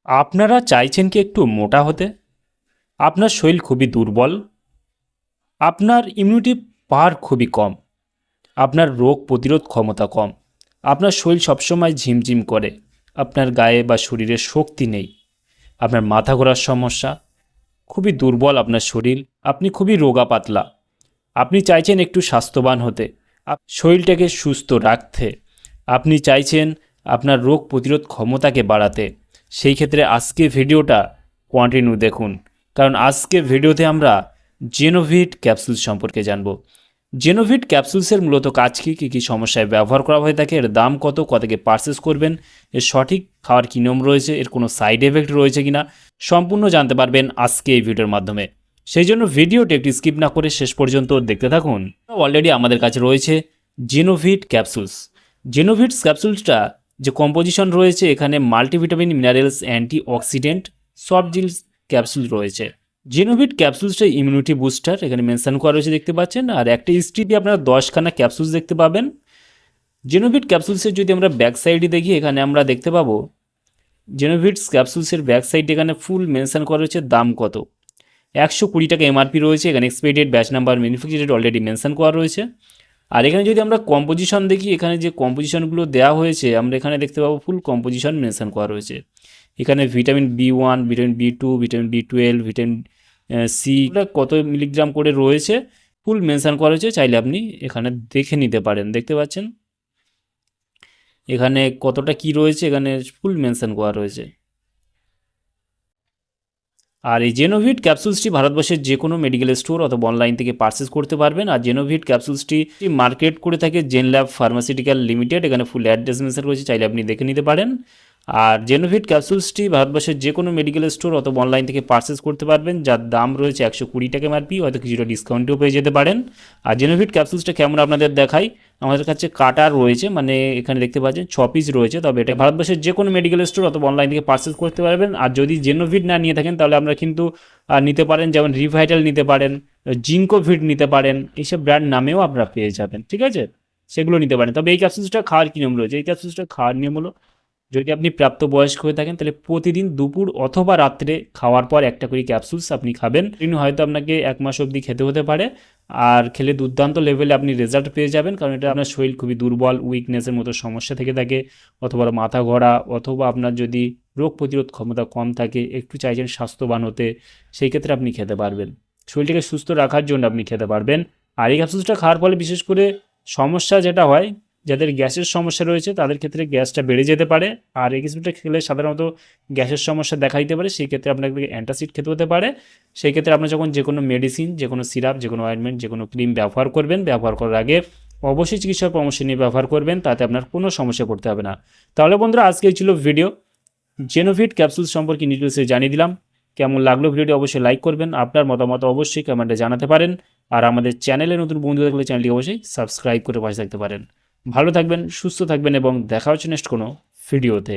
আপনারা চাইছেন কি একটু মোটা হতে? আপনার শরীর খুবই দুর্বল, আপনার ইমিউনিটি পাওয়ার খুবই কম, আপনার রোগ প্রতিরোধ ক্ষমতা কম, আপনার শরীর সবসময় ঝিমঝিম করে, আপনার গায়ে বা শরীরে শক্তি নেই, আপনার মাথা ঘোরার সমস্যা, খুবই দুর্বল আপনার শরীর, আপনি খুবই রোগা পাতলা, আপনি চাইছেন একটু স্বাস্থ্যবান হতে, শরীরটাকে সুস্থ রাখতে, আপনি চাইছেন আপনার রোগ প্রতিরোধ ক্ষমতাকে বাড়াতে। সেই ক্ষেত্রে আজকে ভিডিওটা কন্টিনিউ দেখুন, কারণ আজকে ভিডিওতে আমরা জেনোভিট ক্যাপসুল সম্পর্কে জানব। জেনোভিট ক্যাপসুলসের মূলত কাজ কী সমস্যায় ব্যবহার করা হয়ে থাকে, এর দাম কত, থেকে পারচেস করবেন, এর সঠিক খাওয়ার কী নিয়ম রয়েছে, এর কোনো সাইড এফেক্ট রয়েছে কিনা, সম্পূর্ণ জানতে পারবেন আজকে এই ভিডিওর মাধ্যমে। সেই জন্য ভিডিওটি একটু স্কিপ না করে শেষ পর্যন্ত দেখতে থাকুন। অলরেডি আমাদের কাছে রয়েছে জেনোভিট ক্যাপসুলস। জেনোভিটস ক্যাপসুলসটা যে কম্পোজিশন রয়েছে, এখানে multivitamin, minerals, antioxidant, soft gels capsule রয়েছে। জেনোভিট ক্যাপসুলসটা ইমিউনিটি বুস্টার, এখানে মেনশন করা রয়েছে দেখতে পাচ্ছেন। আর একটা স্ট্রিপে আপনারা 10খানা ক্যাপসুলস দেখতে পাবেন। জেনোভিট ক্যাপসুলসের যদি আমরা ব্যাক সাইডে দেখি, এখানে আমরা দেখতে পাবো জেনোভিটস ক্যাপসুলসের ব্যাক সাইডে এখানে ফুল মেনশন করা রয়েছে দাম কত। 120 টাকা এমআরপি রয়েছে, এখানে expiry date, batch number, manufacture date already mention করা রয়েছে। আর এখানে যদি আমরা কম্পোজিশন দেখি, এখানে যে কম্পোজিশনগুলো দেওয়া হয়েছে আমরা এখানে দেখতে পাবো ফুল কম্পোজিশন মেনশন করা রয়েছে। এখানে vitamin B1, vitamin B2, vitamin B12, vitamin C কত মিলিগ্রাম করে রয়েছে ফুল মেনশন করা হয়েছে, চাইলে আপনি এখানে দেখে নিতে পারেন। দেখতে পাচ্ছেন এখানে কতটা কি রয়েছে, এখানে ফুল মেনশন করা রয়েছে। আর এই জেনোভিট ক্যাপসুলসটি ভারতবর্ষের যে কোনো মেডিকেল স্টোর অথবা অনলাইন থেকে পারচেস করতে পারবেন। আর জেনোভিট ক্যাপসুলসটি মার্কেট করে থাকে জেনল্যাব ফার্মাসিউটিক্যাল লিমিটেড, এখানে ফুল অ্যাড্রেস মেনশন রয়েছে, চাইলে আপনি দেখে নিতে পারেন। আর জেনোভিট ক্যাপসুলসটি ভারতবর্ষের যে কোনো মেডিকেল স্টোর অথবা অনলাইন থেকে পারচেস করতে পারবেন, যার দাম রয়েছে 120 টাকা এমআরপি, হয়তো কিছুটা ডিসকাউন্টেও পেয়ে যেতে পারেন। আর জেনোভিট ক্যাপসুলসটা কেমন আপনাদের দেখাই, আমাদের কাছে কাটা রয়েছে, মানে এখানে দেখতে পাচ্ছেন 6 পিস রয়েছে, তবে এটা ভারতবর্ষের যে কোনো মেডিকেল স্টোর অথবা অনলাইন থেকে পারচেস করতে পারবেন। আর যদি জেনোভিট না নিয়ে থাকেন তাহলে আমরা কিন্তু নিতে পারেন, যেমন রিভাইটাল নিতে পারেন, জিঙ্কোভিট নিতে পারেন, এইসব ব্র্যান্ড নামেও আপনারা পেয়ে যাবেন, ঠিক আছে, সেগুলো নিতে পারেন। তবে এই ক্যাপসুলসটা খাওয়ার কী নিয়ম রয়েছে, এই ক্যাপসুলসটা খাওয়ার নিয়ম হলো, যদি আপনি প্রাপ্তবয়স্ক হয়ে থাকেন তাহলে প্রতিদিন দুপুর অথবা রাত্রে খাওয়ার পর একটা করে ক্যাপসুলস আপনি খাবেন। হয়তো আপনাকে 1 মাস অবধি খেতে হতে পারে, আর খেলে দুর্দান্ত লেভেলে আপনি রেজাল্ট পেয়ে যাবেন, কারণ এটা আপনার শরীর খুবই দুর্বল, উইকনেসের মতো সমস্যা থেকে থাকে, অথবা মাথা ঘোরা, অথবা আপনার যদি রোগ প্রতিরোধ ক্ষমতা কম থাকে, একটু চাইছেন স্বাস্থ্যবান হতে, সেই ক্ষেত্রে আপনি খেতে পারবেন। শরীরটাকে সুস্থ রাখার জন্য আপনি খেতে পারবেন। আর এই ক্যাপসুলসটা খাওয়ার ফলে বিশেষ করে সমস্যা যেটা হয়, যাদের গ্যাসের সমস্যা রয়েছে তাদের ক্ষেত্রে গ্যাসটা বেড়ে যেতে পারে। আর এই ক্যাপসুলটা খেলে সাধারণত গ্যাসের সমস্যা দেখা দিতে পারে, সেই ক্ষেত্রে আপনাকে অ্যান্টাসিড খেতে হতে পারে। সেই ক্ষেত্রে আপনার যখন যে কোনো মেডিসিন, যে কোনো সিরাপ, যে কোনো অয়েন্টমেন্ট, যে কোনো ক্রিম ব্যবহার করবেন, ব্যবহার করার আগে অবশ্যই চিকিৎসার পরামর্শ নিয়ে ব্যবহার করবেন, তাতে আপনার কোনো সমস্যা পড়তে হবে না। তাহলে বন্ধুরা, আজকে ছিল ভিডিও জেনোভিট ক্যাপসুল সম্পর্কে ডিটেলসে জানিয়ে দিলাম। কেমন লাগলো ভিডিওটি অবশ্যই লাইক করবেন, আপনার মতামত অবশ্যই কমেন্টে জানাতে পারেন। আর আমাদের চ্যানেলে নতুন বন্ধু থাকলে চ্যানেলটি অবশ্যই সাবস্ক্রাইব করে পাশে থাকতে পারেন। ভালো থাকবেন, সুস্থ থাকবেন এবং দেখা হচ্ছে নেক্সট কোনো ভিডিওতে।